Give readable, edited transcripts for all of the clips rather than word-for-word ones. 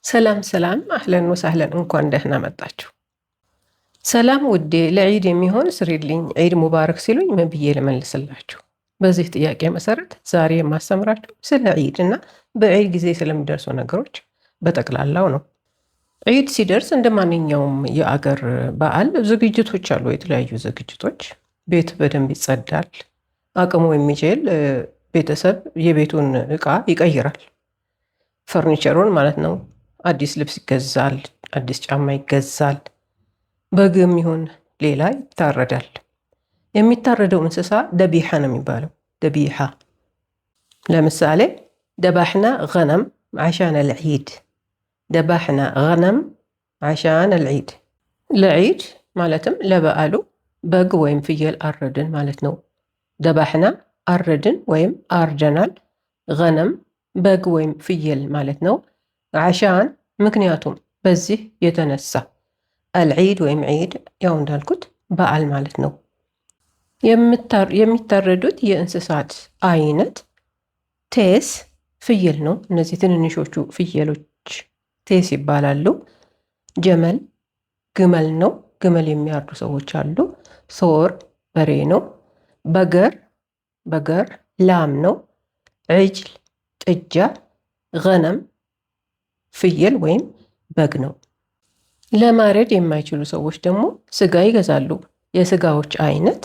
ሰላም ሰላም፣ አህለን ወሳህለን፣ እንኳን ደህና መጣችሁ። ሰላም ውዴ፣ ለዒድ የሚሆን ስሪልኝ፣ ዒድ ሙባረክ ሲሉኝ ምን ብዬ ልመልስላችሁ? በዚህ ጥያቄ መሰረት ዛሬ የማስተምራችሁ ስለ ዒድ እና በዒድ ጊዜ ስለሚደርሱ ነገሮች በጠቅላላው ነው። ዒድ ሲደርስ እንደ ማንኛውም የአገር በዓል ዝግጅቶች አሉ፣ የተለያዩ ዝግጅቶች። ቤት በደንብ ይጸዳል። አቅሙ የሚችል ቤተሰብ የቤቱን ዕቃ ይቀይራል፣ ፈርኒቸሩን ማለት ነው። አዲስ ልብስ ይገዛል፣ አዲስ ጫማ ይገዛል። በግም ይሁን ሌላ ይታረዳል። የሚታረደው እንስሳ ደቢሓ ነው የሚባለው። ደቢሓ ለምሳሌ ደባሕና ገነም ዓሻን አልዒድ። ደባሕና ገነም ዓሻን አልዒድ። ለዒድ ማለትም ለበዓሉ በግ ወይም ፍየል አረድን ማለት ነው። ደባሕና አረድን ወይም አርደናል። ገነም በግ ወይም ፍየል ማለት ነው። ዓሻን ምክንያቱም በዚህ የተነሳ። አልዒድ ወይም ዒድ ያው እንዳልኩት በዓል ማለት ነው። የሚታረዱት የእንስሳት አይነት ቴስ ፍየል ነው። እነዚህ ትንንሾቹ ፍየሎች ቴስ ይባላሉ። ጀመል ግመል ነው። ግመል የሚያርዱ ሰዎች አሉ። ሶር በሬ ነው። በገር ላም ነው። ዕጅል ጥጃ፣ ገነም ፍየል ወይም በግ ነው። ለማረድ የማይችሉ ሰዎች ደግሞ ስጋ ይገዛሉ። የስጋዎች አይነት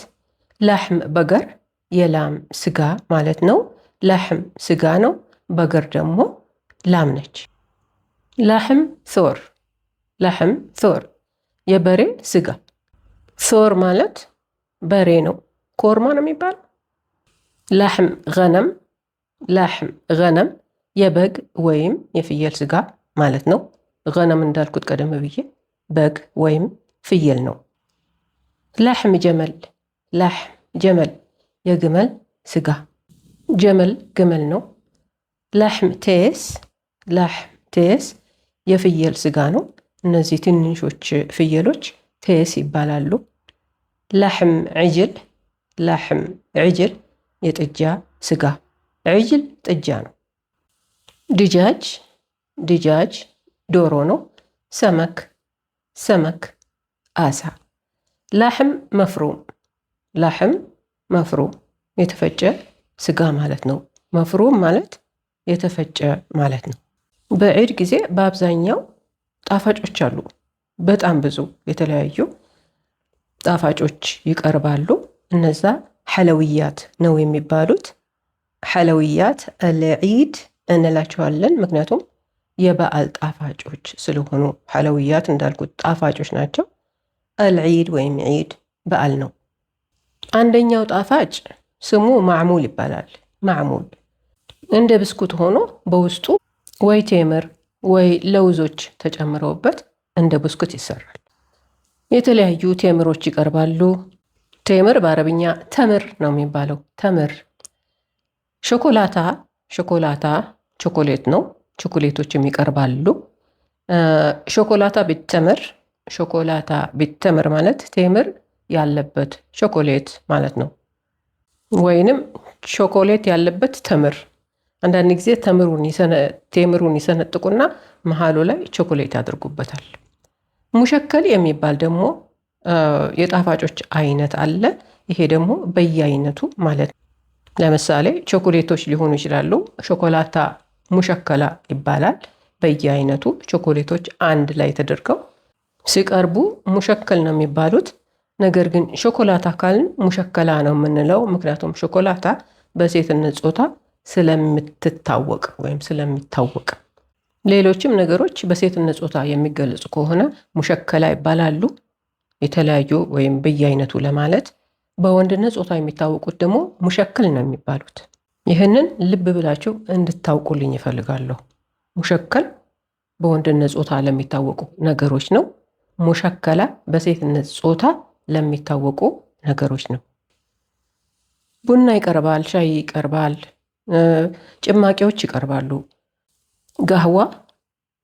ላሕም በገር የላም ስጋ ማለት ነው። ላሕም ስጋ ነው። በገር ደግሞ ላም ነች። ላሕም ሶር የበሬ ስጋ። ሶር ማለት በሬ ነው። ኮርማ ነው የሚባለው። ላሕም ገነም የበግ ወይም የፍየል ስጋ ማለት ነው። ገነም እንዳልኩት ቀደም ብዬ በግ ወይም ፍየል ነው። ላሕም ጀመል የግመል ስጋ። ጀመል ግመል ነው። ላሕም ቴስ የፍየል ስጋ ነው። እነዚህ ትንንሾች ፍየሎች ቴስ ይባላሉ። ላሕም ዕጅል የጥጃ ስጋ። ዕጅል ጥጃ ነው። ድጃጅ ዶሮ ነው። ሰመክ አሳ። ላሕም መፍሩም የተፈጨ ስጋ ማለት ነው። መፍሩም ማለት የተፈጨ ማለት ነው። በዒድ ጊዜ በአብዛኛው ጣፋጮች አሉ። በጣም ብዙ የተለያዩ ጣፋጮች ይቀርባሉ። እነዛ ሐለውያት ነው የሚባሉት። ሐለውያት አልዒድ እንላቸዋለን። ምክንያቱም የበዓል ጣፋጮች ስለሆኑ ሐለውያት እንዳልኩት ጣፋጮች ናቸው። አልዒድ ወይም ዒድ በዓል ነው። አንደኛው ጣፋጭ ስሙ ማዕሙል ይባላል። ማዕሙል እንደ ብስኩት ሆኖ በውስጡ ወይ ቴምር ወይ ለውዞች ተጨምረውበት እንደ ብስኩት ይሰራል። የተለያዩ ቴምሮች ይቀርባሉ። ቴምር በአረብኛ ተምር ነው የሚባለው። ተምር። ሾኮላታ ቾኮሌት ነው። ቾኮሌቶችም ይቀርባሉ። ሾኮላታ ቢተምር ማለት ቴምር ያለበት ቾኮሌት ማለት ነው። ወይንም ቾኮሌት ያለበት ተምር። አንዳንድ ጊዜ ቴምሩን ይሰነጥቁና መሃሉ ላይ ቾኮሌት ያደርጉበታል። ሙሸከል የሚባል ደግሞ የጣፋጮች አይነት አለ። ይሄ ደግሞ በየአይነቱ ማለት ነው። ለምሳሌ ቾኮሌቶች ሊሆኑ ይችላሉ። ሾኮላታ ሙሸከላ ይባላል። በየአይነቱ ቾኮሌቶች አንድ ላይ ተደርገው ሲቀርቡ ሙሸከል ነው የሚባሉት። ነገር ግን ሾኮላታ ካልን ሙሸከላ ነው የምንለው። ምክንያቱም ሾኮላታ በሴትነት ጾታ ስለምትታወቅ ወይም ስለሚታወቅ፣ ሌሎችም ነገሮች በሴትነት ጾታ የሚገለጹ ከሆነ ሙሸከላ ይባላሉ። የተለያዩ ወይም በየአይነቱ ለማለት። በወንድነት ጾታ የሚታወቁት ደግሞ ሙሸከል ነው የሚባሉት። ይህንን ልብ ብላችሁ እንድታውቁልኝ ይፈልጋለሁ። ሙሸከል በወንድነት ጾታ ለሚታወቁ ነገሮች ነው። ሙሸከላ በሴትነት ጾታ ለሚታወቁ ነገሮች ነው። ቡና ይቀርባል፣ ሻይ ይቀርባል፣ ጭማቂዎች ይቀርባሉ።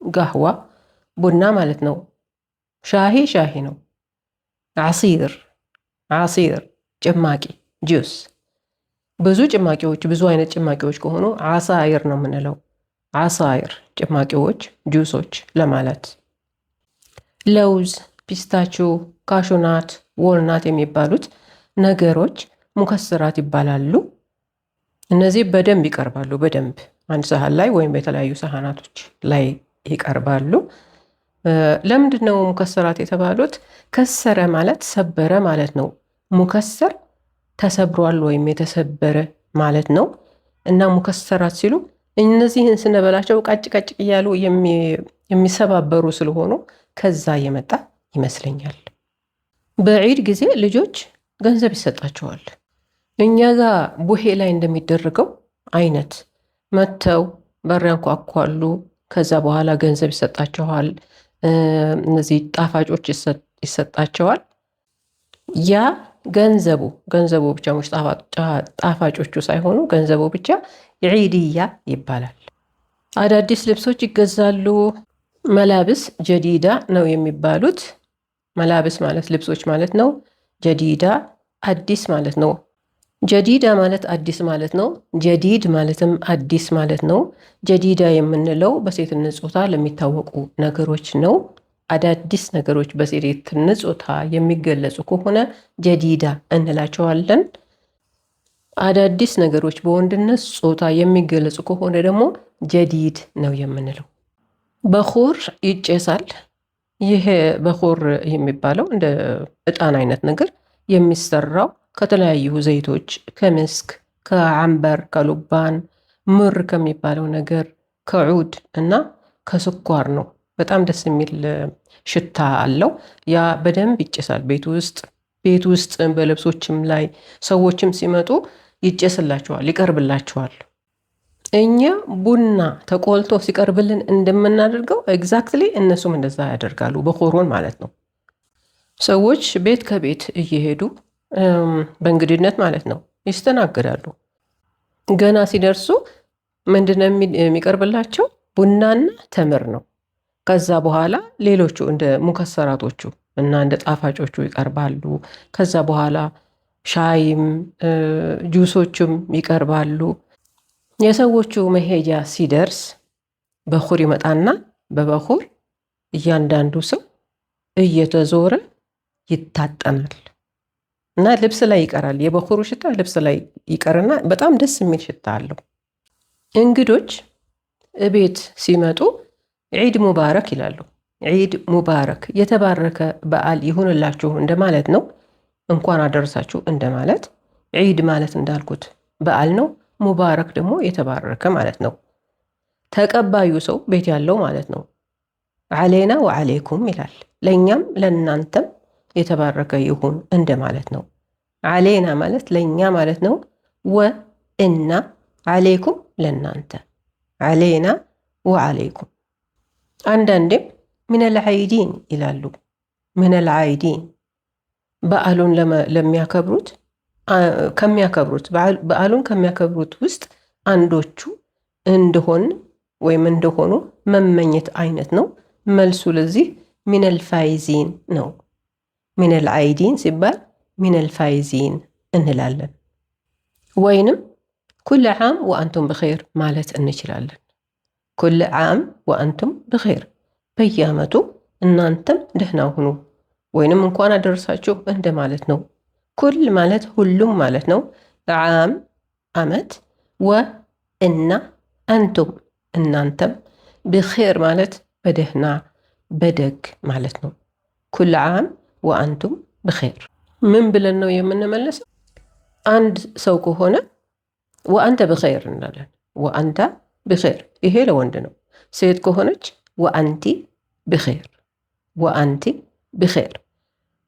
ጋህዋ ቡና ማለት ነው። ሻሂ ነው። ዓሲር ጭማቂ ጁስ። ብዙ አይነት ጭማቂዎች ከሆኑ ዓሳይር ነው የምንለው። ዓሳይር ጭማቂዎች፣ ጁሶች ለማለት። ለውዝ፣ ፒስታችሁ፣ ካሹናት፣ ወልናት የሚባሉት ነገሮች ሙከስራት ይባላሉ። እነዚህ በደንብ ይቀርባሉ። በደንብ አንድ ሳህን ላይ ወይም በተለያዩ ሳህናቶች ላይ ይቀርባሉ። ለምንድን ነው ሙከሰራት የተባሉት? ከሰረ ማለት ሰበረ ማለት ነው። ሙከሰር ተሰብሯል ወይም የተሰበረ ማለት ነው። እና ሙከሰራት ሲሉ እነዚህን ስንበላቸው ቀጭ ቀጭ እያሉ የሚሰባበሩ ስለሆኑ ከዛ የመጣ ይመስለኛል። በዒድ ጊዜ ልጆች ገንዘብ ይሰጣቸዋል። እኛ ጋር ቡሄ ላይ እንደሚደረገው አይነት መጥተው በር ያንኳኳሉ። ከዛ በኋላ ገንዘብ ይሰጣቸዋል። እነዚህ ጣፋጮች ይሰጣቸዋል። ያ ገንዘቡ ብቻ ሙሽ ጣፋጮቹ ሳይሆኑ ገንዘቡ ብቻ ዒድያ ይባላል። አዳዲስ ልብሶች ይገዛሉ። መላብስ ጀዲዳ ነው የሚባሉት። መላብስ ማለት ልብሶች ማለት ነው። ጀዲዳ አዲስ ማለት ነው። ጀዲዳ ማለት አዲስ ማለት ነው። ጀዲድ ማለትም አዲስ ማለት ነው። ጀዲዳ የምንለው በሴትነት ጾታ ለሚታወቁ ነገሮች ነው። አዳዲስ ነገሮች በሴትነት ጾታ የሚገለጹ ከሆነ ጀዲዳ እንላቸዋለን። አዳዲስ ነገሮች በወንድነት ጾታ የሚገለጹ ከሆነ ደግሞ ጀዲድ ነው የምንለው። በኹር ይጨሳል። ይሄ በኹር የሚባለው እንደ ዕጣን አይነት ነገር የሚሰራው ከተለያዩ ዘይቶች፣ ከምስክ፣ ከዓንበር፣ ከሉባን፣ ምር ከሚባለው ነገር፣ ከዑድ እና ከስኳር ነው። በጣም ደስ የሚል ሽታ አለው። ያ በደንብ ይጨሳል ቤት ውስጥ በልብሶችም ላይ ሰዎችም ሲመጡ ይጨስላቸዋል፣ ይቀርብላቸዋል። እኛ ቡና ተቆልቶ ሲቀርብልን እንደምናደርገው ኤግዛክትሊ እነሱም እንደዛ ያደርጋሉ። በኹሩን ማለት ነው። ሰዎች ቤት ከቤት እየሄዱ በእንግድነት ማለት ነው ይስተናገዳሉ። ገና ሲደርሱ ምንድነው የሚቀርብላቸው? ቡናና ተምር ነው። ከዛ በኋላ ሌሎቹ እንደ ሙከሰራቶቹ እና እንደ ጣፋጮቹ ይቀርባሉ። ከዛ በኋላ ሻይም ጁሶቹም ይቀርባሉ። የሰዎቹ መሄጃ ሲደርስ በኹር ይመጣና በበኹር እያንዳንዱ ሰው እየተዞረ ይታጠናል እና ልብስ ላይ ይቀራል። የበኹሩ ሽታ ልብስ ላይ ይቀርና በጣም ደስ የሚል ሽታ አለው። እንግዶች እቤት ሲመጡ ዒድ ሙባረክ ይላሉ። ዒድ ሙባረክ የተባረከ በዓል ይሁንላችሁ እንደማለት ነው። እንኳን አደረሳችሁ እንደማለት። ዒድ ማለት እንዳልኩት በዓል ነው። ሙባረክ ደግሞ የተባረከ ማለት ነው። ተቀባዩ ሰው ቤት ያለው ማለት ነው። ዓሌና ወዓሌይኩም ይላል። ለእኛም ለእናንተም የተባረከ ይሁን እንደማለት ነው። ዓሌና ማለት ለእኛ ማለት ነው። ወእና ዓሌይኩም ለእናንተ። ዓሌና ወዓሌይኩም። አንዳንዴም ሚነል ዓይዲን ይላሉ። ሚነል ዓይዲን በዓሉን ለሚያከብሩት በዓሉን ከሚያከብሩት ውስጥ አንዶቹ እንደሆኑ መመኘት አይነት ነው። መልሱ ለዚህ ሚነል ፋይዚን ነው። ሚነል አይዲን ሲባል ሚነል ፋይዚን እንላለን። ወይንም ኩል ዓም ወአንቱም ብኸይር ማለት እንችላለን። ኩል ዓም ወአንቱም ብኸይር፣ በየዓመቱ እናንተም ደህና ሁኑ ወይንም እንኳን አደረሳችሁ እንደማለት ነው። ኩል ማለት ሁሉም ማለት ነው። ዓም ዓመት፣ ወእና አንቱም እናንተም፣ ብኸይር ማለት በደህና በደግ ማለት ነው። ኩል ዓም ወአንቱም ብኸይር። ምን ብለን ነው የምንመለሰው? አንድ ሰው ከሆነ ወአንተ ብኸይር እንላለን። ወአንተ ብኸይር፣ ይሄ ለወንድ ነው። ሴት ከሆነች ወአንቲ ብኸይር፣ ወአንቲ ብኸይር።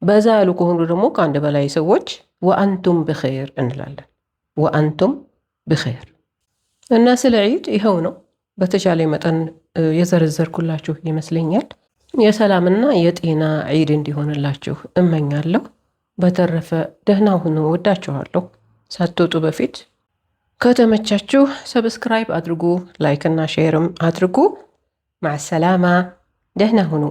በዛ ያሉ ከሆኑ ደግሞ ከአንድ በላይ ሰዎች ወአንቱም ብኸይር እንላለን። ወአንቱም ብኸይር። እና ስለ ዒድ ይኸው ነው። በተቻለ መጠን የዘረዘርኩላችሁ ይመስለኛል። የሰላምና የጤና ዒድ እንዲሆንላችሁ እመኛለሁ። በተረፈ ደህና ሁኑ። ወዳችኋለሁ። ሳትወጡ በፊት ከተመቻችሁ ሰብስክራይብ አድርጉ፣ ላይክና ሼርም አድርጉ። ማዕ ሰላማ፣ ደህና ሁኑ።